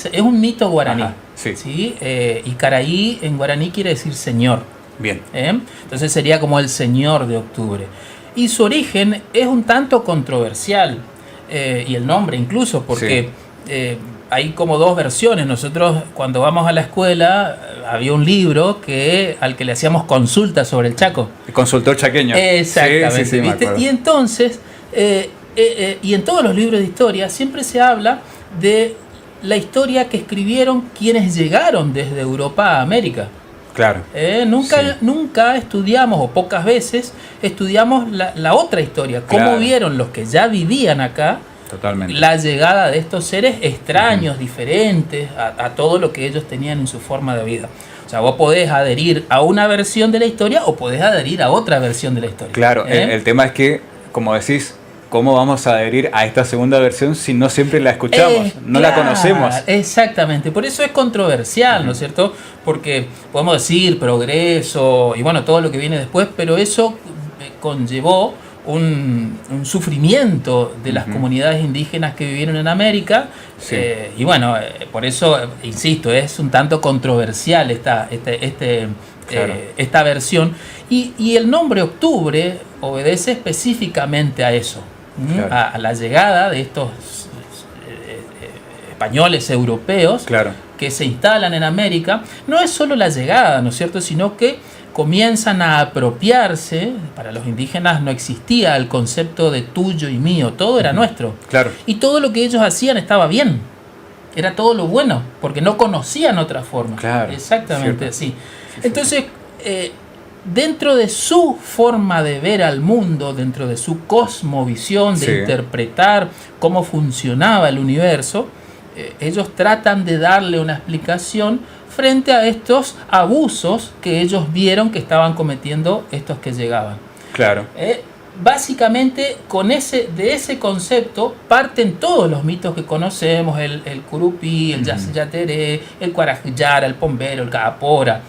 Es un mito guaraní. Ajá, sí. ¿Sí? Y Caraí en guaraní quiere decir señor. Bien. Entonces sería como el señor de octubre. Y su origen es un tanto controversial. Y el nombre incluso, porque hay como dos versiones. Nosotros cuando vamos a la escuela había un libro al que le hacíamos consultas sobre el Chaco. El consultor chaqueño. Exactamente. Sí, ¿viste? Y entonces, y en todos los libros de historia siempre se habla de la historia que escribieron quienes llegaron desde Europa a América. Claro. Nunca estudiamos, o pocas veces, estudiamos la otra historia. Cómo Claro. vieron los que ya vivían acá Totalmente. la llegada de estos seres extraños, diferentes a todo lo que ellos tenían en su forma de vida. O sea, vos podés adherir a una versión de la historia o podés adherir a otra versión de la historia. Claro, el tema es que, como decís, ¿cómo vamos a adherir a esta segunda versión si no siempre la escuchamos? No la conocemos. Exactamente, por eso es controversial, ¿no es cierto? Porque podemos decir progreso y bueno, todo lo que viene después, pero eso conllevó un sufrimiento de las comunidades indígenas que vivieron en América. Sí. Y bueno, por eso, insisto, es un tanto controversial Claro. esta versión. Y el nombre Octubre obedece específicamente a eso. Claro. A la llegada de estos españoles europeos Claro. que se instalan en América. No es solo la llegada, ¿no es cierto?, sino que comienzan a apropiarse. Para los indígenas no existía el concepto de tuyo y mío, todo era nuestro. Claro. Y todo lo que ellos hacían estaba bien, era todo lo bueno, porque no conocían otra forma. Claro, Exactamente cierto. así. Entonces, dentro de su forma de ver al mundo, dentro de su cosmovisión, de Sí. interpretar cómo funcionaba el universo, ellos tratan de darle una explicación frente a estos abusos que ellos vieron que estaban cometiendo estos que llegaban. Claro. Básicamente de ese concepto parten todos los mitos que conocemos, el curupí, el yateré, el cuarajillara, el pombero, el caapora,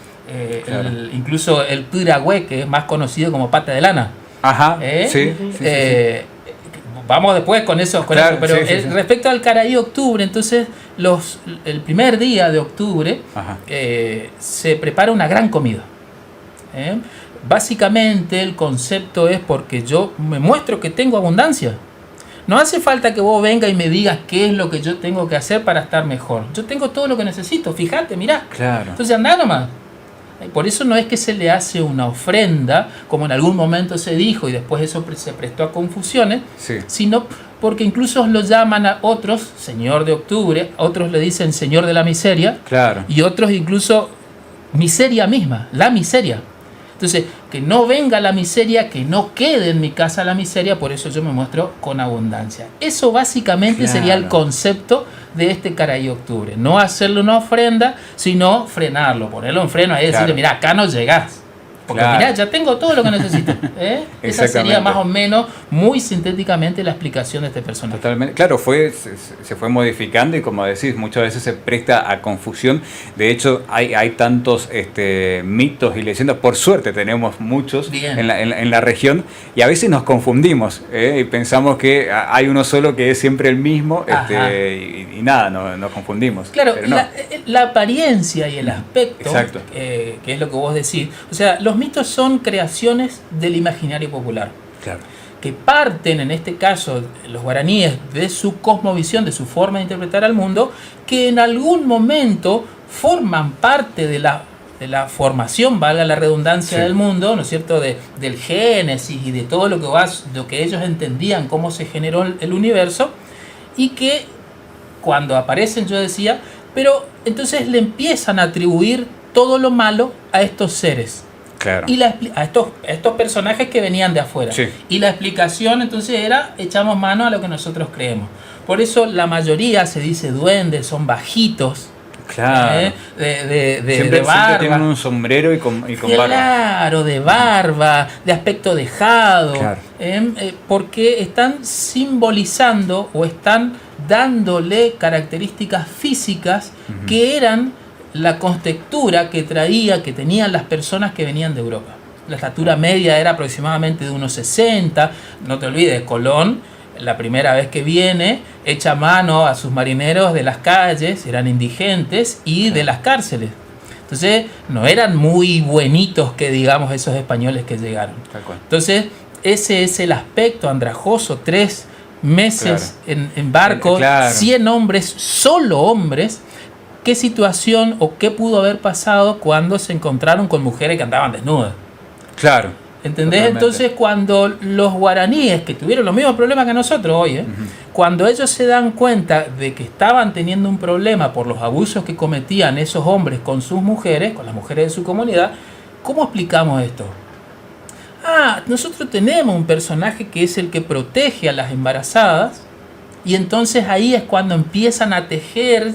Claro. incluso el piragüe, que es más conocido como pata de lana. Ajá. Sí. Vamos después con eso, Claro, pero sí. respecto al Caraí Octubre, entonces el primer día de octubre Ajá. se prepara una gran comida. Básicamente el concepto es porque yo me muestro que tengo abundancia. No hace falta que vos vengas y me digas qué es lo que yo tengo que hacer para estar mejor. Yo tengo todo lo que necesito, fíjate, mirá. Claro. Entonces andá nomás. Por eso no es que se le hace una ofrenda, como en algún momento se dijo y después eso se prestó a confusiones, Sí. sino porque incluso lo llaman a otros Señor de Octubre, otros le dicen Señor de la Miseria, Claro. y otros incluso miseria misma, la miseria. Entonces, que no venga la miseria, que no quede en mi casa la miseria, por eso yo me muestro con abundancia. Eso básicamente sería el concepto de este Caraí Octubre. No hacerle una ofrenda, sino frenarlo, ponerlo en freno y decirle, mira, acá no llegás. Porque mirá, ya tengo todo lo que necesito. Esa sería más o menos, muy sintéticamente, la explicación de este personaje. Totalmente. Claro, se fue modificando y como decís, muchas veces se presta a confusión. De hecho, hay tantos mitos y leyendas. Por suerte tenemos muchos en la región y a veces nos confundimos y pensamos que hay uno solo que es siempre el mismo y nada, nos confundimos. Claro, pero no. la apariencia y el aspecto, Exacto. Que es lo que vos decís. O sea, los mitos son creaciones del imaginario popular. Claro. Que parten, en este caso, los guaraníes, de su cosmovisión, de su forma de interpretar al mundo, que en algún momento forman parte de la formación, valga la redundancia, del mundo, ¿no es cierto?, del génesis y de todo lo que ellos entendían cómo se generó el universo, y que cuando aparecen, yo decía, pero entonces le empiezan a atribuir todo lo malo a estos seres. Claro. Y a estos personajes que venían de afuera. Sí. Y la explicación entonces era, echamos mano a lo que nosotros creemos. Por eso la mayoría se dice duendes, son bajitos. Claro. De barba. Siempre tienen un sombrero y con barba. Claro, de barba, de aspecto dejado. Claro. Porque están simbolizando o están dándole características físicas que eran la contextura que tenían las personas que venían de Europa. La estatura media era aproximadamente de unos 60. No te olvides, Colón, la primera vez que viene, echa mano a sus marineros de las calles, eran indigentes, y de las cárceles. Entonces, no eran muy buenitos que digamos esos españoles que llegaron. Entonces, ese es el aspecto andrajoso, 3 meses en barco, 100 hombres, solo hombres. ¿Qué situación o qué pudo haber pasado cuando se encontraron con mujeres que andaban desnudas? Claro. ¿Entendés? Totalmente. Entonces, cuando los guaraníes, que tuvieron los mismos problemas que nosotros hoy, cuando ellos se dan cuenta de que estaban teniendo un problema por los abusos que cometían esos hombres con sus mujeres, con las mujeres de su comunidad, ¿cómo explicamos esto? Nosotros tenemos un personaje que es el que protege a las embarazadas, y entonces ahí es cuando empiezan a tejer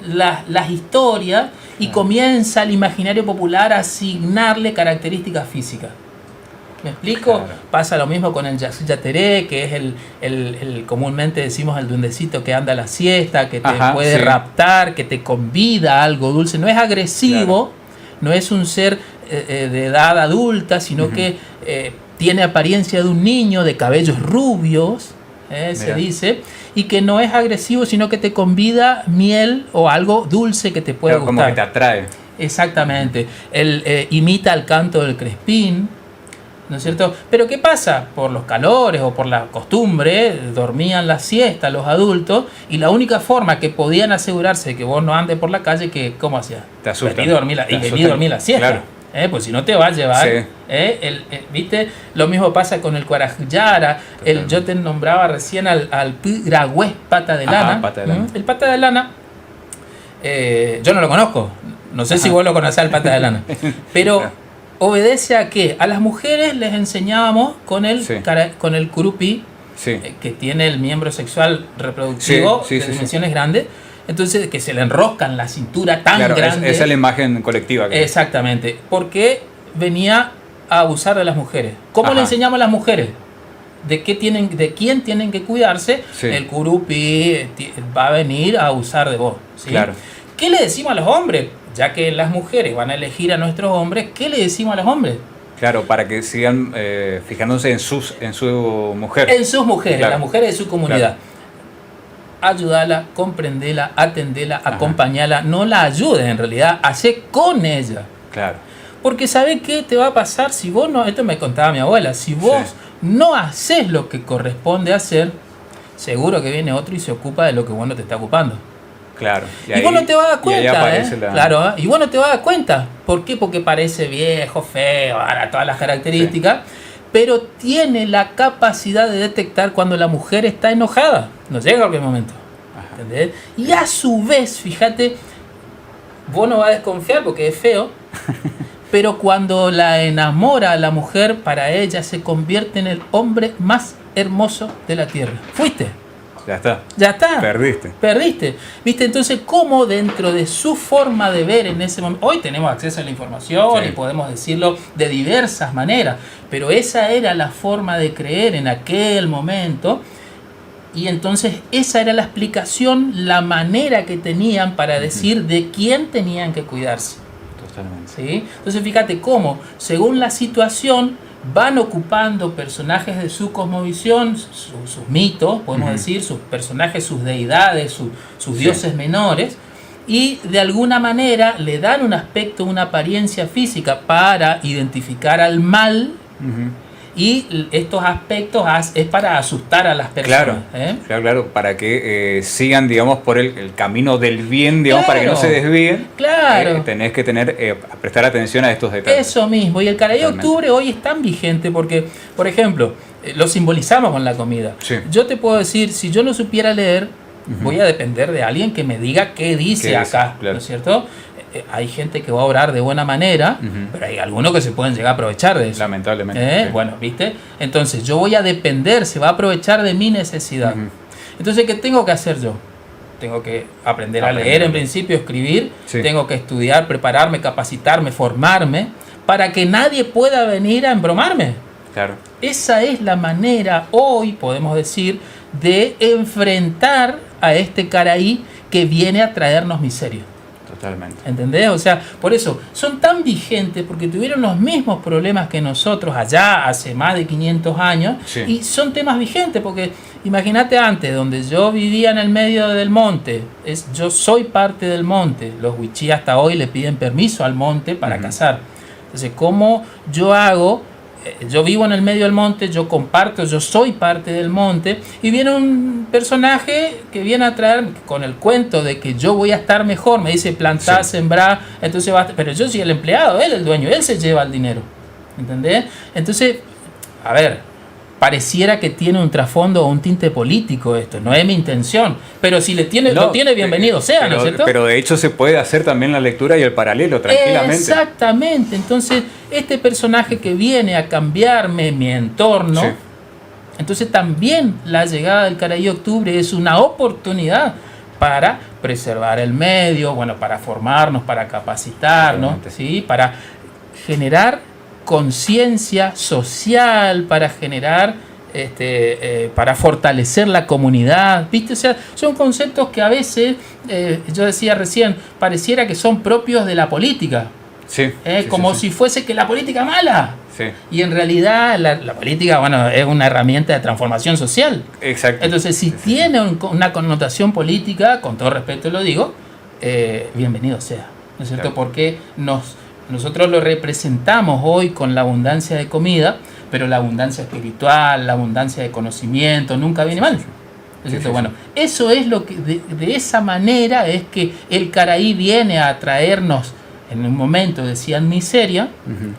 las historias y comienza el imaginario popular a asignarle características físicas. ¿Me explico? Claro. Pasa lo mismo con el Yacyretá, que es el comúnmente decimos el duendecito que anda a la siesta, que te puede raptar, que te convida a algo dulce. No es agresivo, no es un ser de edad adulta, sino que tiene apariencia de un niño, de cabellos rubios, se dice, y que no es agresivo, sino que te convida miel o algo dulce que te puede gustar. Como que te atrae. Exactamente. Él imita el canto del crespín, ¿no es cierto? Pero ¿qué pasa? Por los calores o por la costumbre, dormían la siesta los adultos, y la única forma que podían asegurarse de que vos no andes por la calle, que ¿cómo hacías? Te asustan. Vení a dormir la siesta. Claro. Pues si no te va a llevar. Sí. ¿Viste? Lo mismo pasa con el Cuarajara. Yo te nombraba recién al piragüés pata de lana. Pata de lana. El pata de lana, yo no lo conozco. No sé si vos lo conocés al pata de lana. Pero obedece a qué? A las mujeres les enseñábamos con el curupí, que tiene el miembro sexual reproductivo de dimensiones grandes. Entonces, que se le enroscan la cintura tan grande. Esa es la imagen colectiva. Exactamente. Porque venía a abusar de las mujeres. ¿Cómo le enseñamos a las mujeres? ¿De quién tienen que cuidarse? El curupí va a venir a abusar de vos. ¿Sí? Claro. ¿Qué le decimos a los hombres? Ya que las mujeres van a elegir a nuestros hombres, ¿qué le decimos a los hombres? Claro, para que sigan fijándose en su mujer. En sus mujeres, las mujeres de su comunidad. Claro. Ayudala, comprendela, atendela, acompañala. No la ayudes en realidad, hacé con ella. Claro. Porque ¿sabés qué te va a pasar si vos no? Esto me contaba mi abuela. Si vos no haces lo que corresponde hacer, seguro que viene otro y se ocupa de lo que vos no te está ocupando. Claro. Y vos no te vas a dar cuenta. Claro, y vos no te vas a dar cuenta. ¿Por qué? Porque parece viejo, feo, todas las características. Pero tiene la capacidad de detectar cuando la mujer está enojada. No llega a cualquier momento. ¿Entendés? Y a su vez, fíjate, vos no vas a desconfiar porque es feo, pero cuando la enamora a la mujer, para ella se convierte en el hombre más hermoso de la tierra. Fuiste. Ya está. Ya está. Perdiste. ¿Viste? Entonces, ¿cómo dentro de su forma de ver en ese momento? Hoy tenemos acceso a la información y podemos decirlo de diversas maneras, pero esa era la forma de creer en aquel momento, y entonces esa era la explicación, la manera que tenían para decir de quién tenían que cuidarse. Totalmente. ¿Sí? Entonces, fíjate cómo, según la situación, van ocupando personajes de su cosmovisión, sus mitos, podemos decir, sus personajes, sus deidades, sus dioses menores, y de alguna manera le dan un aspecto, una apariencia física para identificar al mal, y estos aspectos es para asustar a las personas. Claro, para que sigan, digamos, por el camino del bien, digamos, para que no se desvíen. Claro. Tenés que prestar atención a estos detalles. Eso mismo, y el Carayá Octubre hoy es tan vigente porque, por ejemplo, lo simbolizamos con la comida. Yo te puedo decir, si yo no supiera leer, voy a depender de alguien que me diga qué dice acá, ¿no es cierto? Hay gente que va a orar de buena manera, pero hay algunos que se pueden llegar a aprovechar de eso. Lamentablemente. Bueno, ¿viste? Entonces yo voy a depender, se va a aprovechar de mi necesidad. Entonces, ¿qué tengo que hacer yo? Tengo que aprender a leer en principio, escribir, tengo que estudiar, prepararme, capacitarme, formarme, para que nadie pueda venir a embromarme. Claro. Esa es la manera, hoy podemos decir, de enfrentar a este Caraí que viene a traernos miseria. Totalmente. ¿Entendés? O sea, por eso son tan vigentes, porque tuvieron los mismos problemas que nosotros allá hace más de 500 años, y son temas vigentes porque imagínate antes, donde yo vivía en el medio del monte, yo soy parte del monte. Los wichí hasta hoy le piden permiso al monte para cazar. Entonces, ¿cómo yo hago? Yo vivo en el medio del monte, yo comparto, yo soy parte del monte, y viene un personaje que viene a traer con el cuento de que yo voy a estar mejor, me dice plantar, sembrar, entonces pero yo soy el empleado, él el dueño, él se lleva el dinero, ¿entendés? Entonces, a ver, pareciera que tiene un trasfondo o un tinte político esto, no es mi intención, pero si lo tiene, bienvenido sea, ¿no es cierto? Pero de hecho se puede hacer también la lectura y el paralelo tranquilamente. Exactamente, entonces este personaje que viene a cambiarme mi entorno, entonces también la llegada del Caraí Octubre es una oportunidad para preservar el medio, bueno, para formarnos, para capacitarnos, ¿sí? Para generar conciencia social, para generar para fortalecer la comunidad, ¿viste? O sea, son conceptos que a veces yo decía recién, pareciera que son propios de la política, como si fuese que la política mala, y en realidad la política, bueno, es una herramienta de transformación social. Exacto. Entonces, si tiene una connotación política, con todo respeto lo digo, bienvenido sea, ¿no es cierto? Claro. Porque nosotros lo representamos hoy con la abundancia de comida, pero la abundancia espiritual, la abundancia de conocimiento, nunca viene mal. ¿No es cierto? Bueno, eso es lo que, de esa manera es que el Caraí viene a traernos, en un momento decían miseria,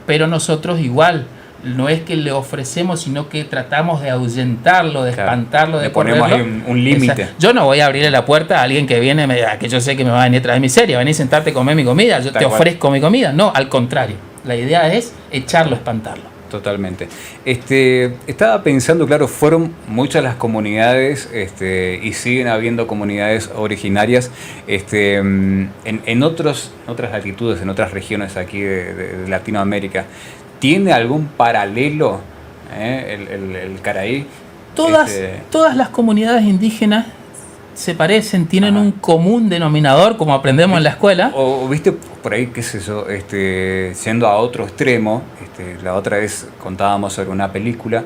pero nosotros igual, no es que le ofrecemos, sino que tratamos de ahuyentarlo, de espantarlo, de correrlo. Le ponemos ahí un límite. Yo no voy a abrirle la puerta a alguien que viene, que yo sé que me va a venir a traer miseria, venir a sentarte a comer mi comida, yo te ofrezco mi comida. No, al contrario. La idea es echarlo, espantarlo. Totalmente. Estaba pensando, claro, fueron muchas las comunidades y siguen habiendo comunidades originarias en otras latitudes, en otras regiones aquí de Latinoamérica. ¿Tiene algún paralelo el Caraí? Todas las comunidades indígenas se parecen, tienen un común denominador, como aprendemos en la escuela. O viste por ahí, qué sé yo, siendo a otro extremo, la otra vez contábamos sobre una película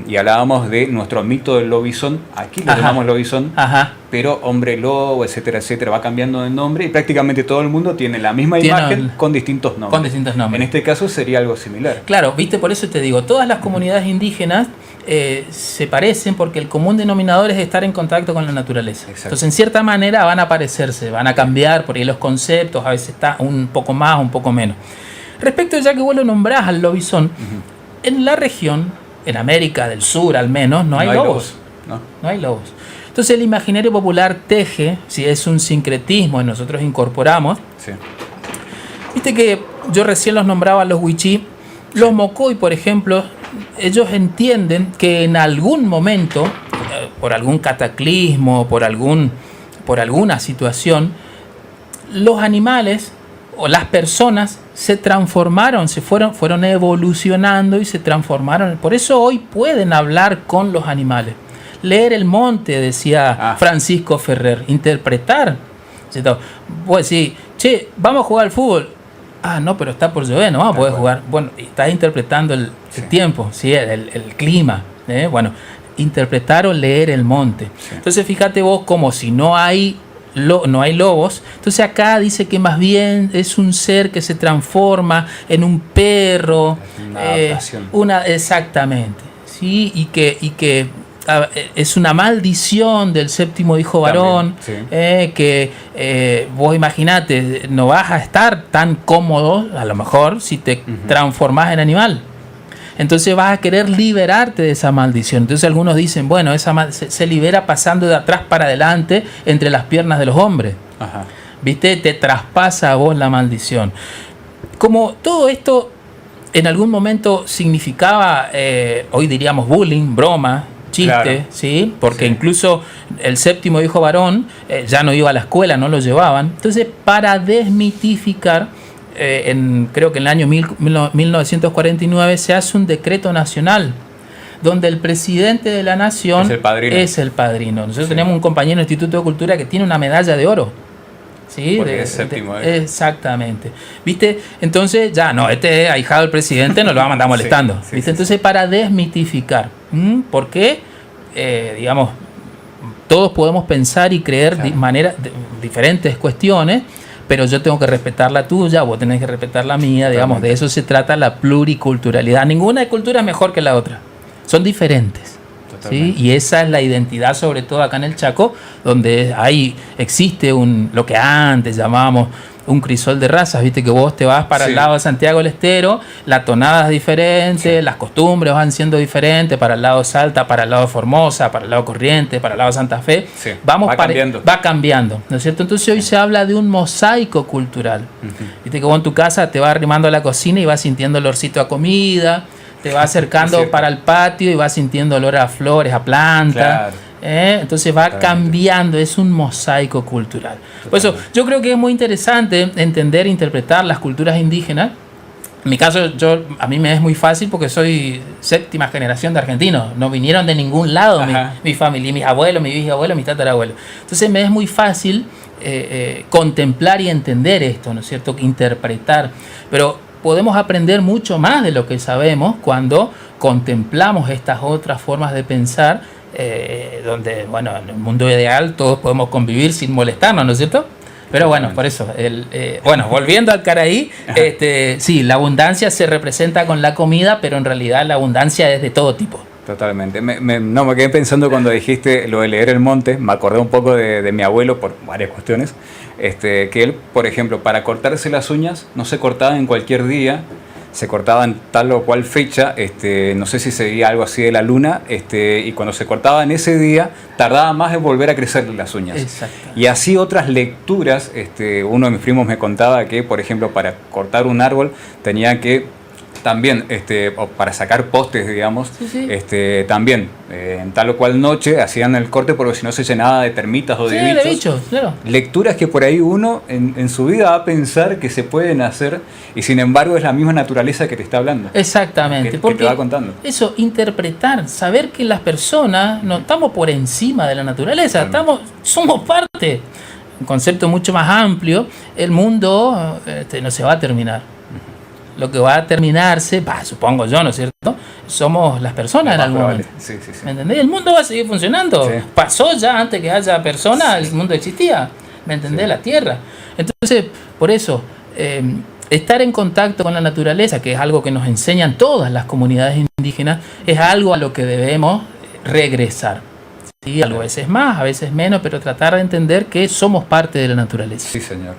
y hablábamos de nuestro mito del lobizón. Aquí lo llamamos lobizón, pero hombre lobo, etcétera, etcétera, va cambiando de nombre y prácticamente todo el mundo tiene la misma imagen con distintos nombres. En este caso sería algo similar. Claro, viste, por eso te digo, todas las comunidades indígenas se parecen porque el común denominador es estar en contacto con la naturaleza. Exacto. Entonces, en cierta manera van a parecerse, van a cambiar por ahí los conceptos, a veces está un poco más, un poco menos. Respecto, ya que vos lo nombrás al lobizón, en la región, en América del Sur al menos, no hay lobos. No hay lobos. Entonces el imaginario popular teje, si es un sincretismo y nosotros incorporamos. Viste que yo recién los nombraba los wichí, los mocoy, por ejemplo, ellos entienden que en algún momento, por algún cataclismo, por alguna situación, los animales o las personas se transformaron, fueron evolucionando y se transformaron. Por eso hoy pueden hablar con los animales. Leer el monte, decía Francisco Ferrer, interpretar. Pues sí, che, vamos a jugar al fútbol. No, pero está por llover, no vamos a poder jugar. Bueno, estás interpretando el tiempo, ¿sí? el clima. Bueno, interpretar o leer el monte. Entonces fíjate vos como si no hay lobos. Entonces acá dice que más bien es un ser que se transforma en un perro. Una adaptación. Exactamente. ¿Sí? Y que es una maldición del séptimo hijo varón. Que vos imaginate, no vas a estar tan cómodo a lo mejor si te transformás en animal. Entonces vas a querer liberarte de esa maldición. Entonces algunos dicen, bueno, esa se libera pasando de atrás para adelante entre las piernas de los hombres. ¿Viste? Te traspasa a vos la maldición. Como todo esto en algún momento significaba, hoy diríamos bullying, broma, chiste, ¿sí? Porque incluso el séptimo hijo varón ya no iba a la escuela, no lo llevaban. Entonces, para desmitificar, creo que en el año 1949 se hace un decreto nacional donde el presidente de la nación es el padrino. Nosotros teníamos un compañero en el Instituto de Cultura que tiene una medalla de oro. ¿Sí? Porque es séptimo. Exactamente. ¿Viste? Entonces, ya, no, este ahijado del presidente nos lo va a mandar molestando. ¿Viste? Entonces, para desmitificar. ¿Por qué? digamos, todos podemos pensar y creer diferentes cuestiones, pero yo tengo que respetar la tuya, vos tenés que respetar la mía, digamos, de eso se trata la pluriculturalidad. Ninguna cultura es mejor que la otra, son diferentes. ¿Sí? Y esa es la identidad, sobre todo acá en el Chaco, donde existe lo que antes llamábamos un crisol de razas, viste que vos te vas para el lado de Santiago del Estero, la tonada es diferente, las costumbres van siendo diferentes, para el lado de Salta, para el lado de Formosa, para el lado de Corrientes, para el lado de Santa Fe, va cambiando, ¿no es cierto? Entonces hoy se habla de un mosaico cultural. Viste que vos en tu casa te vas arrimando a la cocina y vas sintiendo el olorcito a comida, te vas acercando para el patio y vas sintiendo olor a flores, a plantas. Entonces va cambiando, es un mosaico cultural. Por eso yo creo que es muy interesante entender e interpretar las culturas indígenas. En mi caso, a mí me es muy fácil porque soy 7ª generación de argentinos. No vinieron de ningún lado mi familia, mis abuelos, mis bisabuelos, mis tatarabuelos. Entonces me es muy fácil contemplar y entender esto, ¿no es cierto? Interpretar. Pero podemos aprender mucho más de lo que sabemos cuando contemplamos estas otras formas de pensar, donde, bueno, en el mundo ideal todos podemos convivir sin molestarnos, ¿no es cierto? Pero bueno, por eso, bueno, volviendo al Caraí, sí, la abundancia se representa con la comida, pero en realidad la abundancia es de todo tipo. Totalmente. Me quedé pensando cuando dijiste lo de leer el monte, me acordé un poco de mi abuelo por varias cuestiones, que él, por ejemplo, para cortarse las uñas no se cortaba en cualquier día, se cortaba en tal o cual fecha, no sé si seguía algo así de la luna, y cuando se cortaba en ese día tardaba más en volver a crecerle las uñas. Exacto. Y así otras lecturas, uno de mis primos me contaba que, por ejemplo, para cortar un árbol tenía que también, o para sacar postes, digamos, también en tal o cual noche hacían el corte porque si no se llenaba de termitas o de bichos. Claro. Lecturas que por ahí uno en su vida va a pensar que se pueden hacer y sin embargo es la misma naturaleza que te está hablando. Exactamente. Que te va contando. Eso, interpretar, saber que las personas no estamos por encima de la naturaleza, somos parte. Un concepto mucho más amplio, el mundo no se va a terminar. Lo que va a terminarse, supongo yo, ¿no es cierto? Somos las personas en algún momento. Sí. ¿Me entendés? El mundo va a seguir funcionando. Sí. Pasó ya antes que haya personas, el mundo existía. ¿Me entendés? Sí. La Tierra. Entonces, por eso, estar en contacto con la naturaleza, que es algo que nos enseñan todas las comunidades indígenas, es algo a lo que debemos regresar. ¿Sí? A veces más, a veces menos, pero tratar de entender que somos parte de la naturaleza. Sí, señor.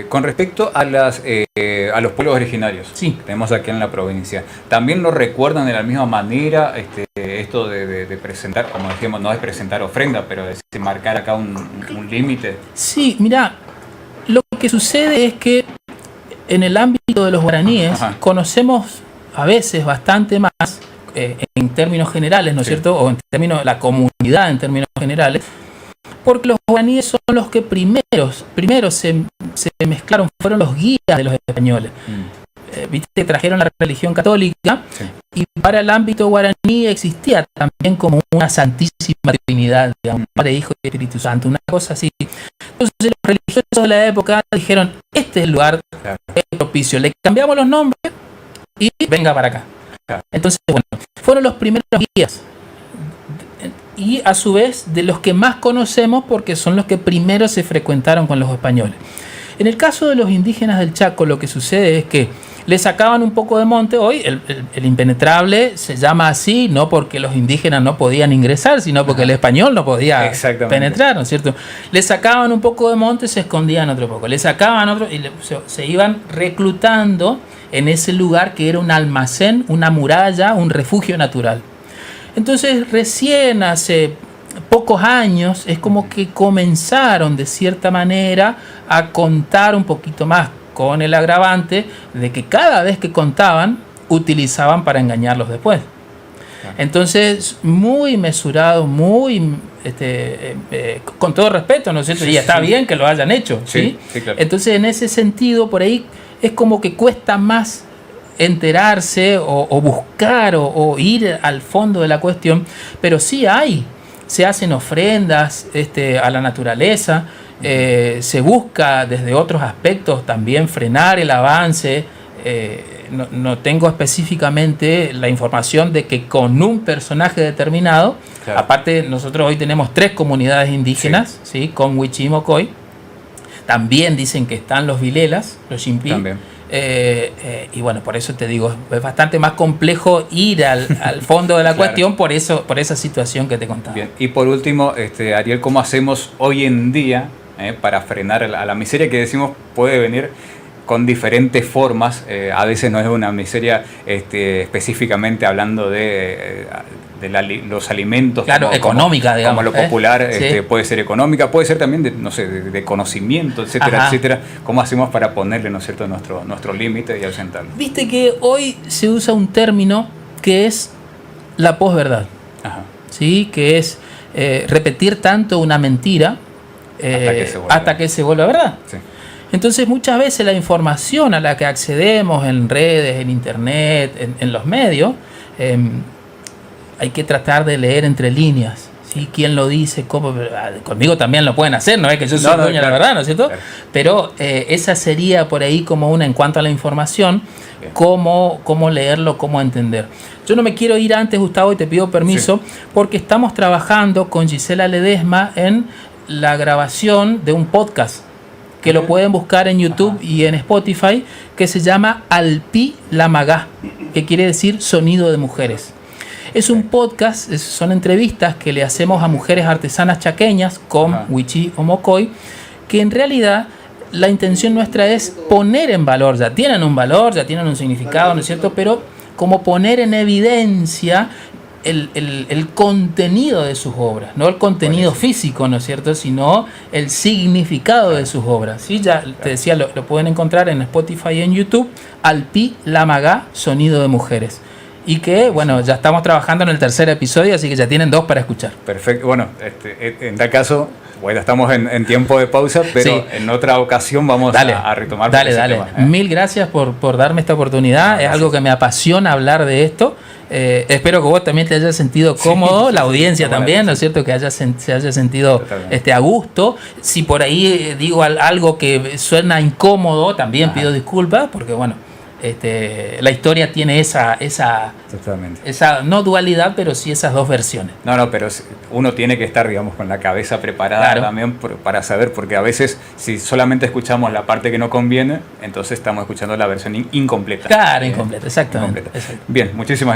Con respecto a los pueblos originarios que tenemos aquí en la provincia, ¿también lo recuerdan de la misma manera esto de presentar, como decíamos, no es presentar ofrenda, pero es marcar acá un límite? Sí, mira, lo que sucede es que en el ámbito de los guaraníes conocemos a veces bastante más en términos generales, ¿no es cierto? O en términos de la comunidad, en términos generales, porque los guaraníes son los que primero se mezclaron, fueron los guías de los españoles. Viste que trajeron la religión católica y para el ámbito guaraní existía también como una santísima trinidad, digamos, Padre, Hijo y Espíritu Santo, una cosa así. Entonces los religiosos de la época dijeron, este es el lugar propicio, le cambiamos los nombres y venga para acá. Entonces, bueno, fueron los primeros guías y a su vez de los que más conocemos porque son los que primero se frecuentaron con los españoles. En el caso de los indígenas del Chaco, lo que sucede es que le sacaban un poco de monte. Hoy el impenetrable se llama así, no porque los indígenas no podían ingresar, sino porque el español no podía penetrar, ¿no es cierto? Le sacaban un poco de monte, se escondían otro poco. Le sacaban otro y se iban reclutando en ese lugar que era un almacén, una muralla, un refugio natural. Entonces recién hace pocos años es como que comenzaron de cierta manera a contar un poquito más, con el agravante de que cada vez que contaban utilizaban para engañarlos después. Entonces muy mesurado, muy con todo respeto, ¿no es cierto? Y está bien que lo hayan hecho, ¿sí? Sí, claro. Entonces en ese sentido por ahí es como que cuesta más enterarse o buscar o ir al fondo de la cuestión, pero sí se hacen ofrendas a la naturaleza, se busca desde otros aspectos también frenar el avance no tengo específicamente la información de que con un personaje determinado, claro. Aparte nosotros hoy tenemos 3 comunidades indígenas, sí. ¿Sí? Con Wichí y Mocoy. También dicen que están los Vilelas, los Ximpi. Y bueno, por eso te digo, es bastante más complejo ir al fondo de la claro. cuestión por esa situación que te contaba. Bien. Y por último, Ariel, ¿cómo hacemos hoy en día para frenar a la miseria que decimos puede venir con diferentes formas? A veces no es una miseria específicamente hablando de los alimentos, claro, económica, digamos, como lo popular, sí. Puede ser económica, puede ser también de conocimiento, etcétera, ajá. etcétera. ¿Cómo hacemos para ponerle, ¿no es cierto?, nuestro límite y ausentarlo? Viste que hoy se usa un término que es la posverdad, ¿sí? Que es repetir tanto una mentira hasta que se vuelva verdad. Sí. Entonces muchas veces la información a la que accedemos en redes, en internet, en los medios, hay que tratar de leer entre líneas, ¿sí? ¿Quién lo dice? ¿Cómo? Conmigo también lo pueden hacer, no es que yo soy dueño de la verdad, ¿no es cierto? Claro. Pero esa sería por ahí como una en cuanto a la información, cómo leerlo, cómo entender. Yo no me quiero ir antes, Gustavo, y te pido permiso, sí. Porque estamos trabajando con Gisela Ledesma en la grabación de un podcast que lo pueden buscar en YouTube, ajá. Y en Spotify, que se llama Alpi Lamagá, que quiere decir sonido de mujeres. Es un podcast, son entrevistas que le hacemos a mujeres artesanas chaqueñas con Wichí o Mocoy, que en realidad la intención nuestra es poner en valor, ya tienen un valor, ya tienen un significado, ¿no es cierto? Pero como poner en evidencia el contenido de sus obras, no el contenido físico, ¿no es cierto?, sino el significado de sus obras. ¿Sí? Ya te decía, lo pueden encontrar en Spotify y en YouTube, Alpi Lamagá, sonido de mujeres. Y que, bueno, ya estamos trabajando en el 3er episodio, así que ya tienen 2 para escuchar. Perfecto. Bueno, en tal caso, bueno, estamos en tiempo de pausa, pero sí. En otra ocasión vamos a retomar. Dale. Tema, Mil gracias por darme esta oportunidad. Es algo que me apasiona hablar de esto. Espero que vos también te hayas sentido cómodo, sí, la audiencia también, ¿no es cierto? Que se haya sentido a gusto. Si por ahí digo algo que suena incómodo, también pido disculpas, porque bueno, la historia tiene esa no dualidad, pero sí esas 2 versiones. No, pero uno tiene que estar, digamos, con la cabeza preparada, claro. También para saber, porque a veces si solamente escuchamos la parte que no conviene, entonces estamos escuchando la versión incompleta. Claro, incompleta, exactamente. Bien, muchísimas gracias.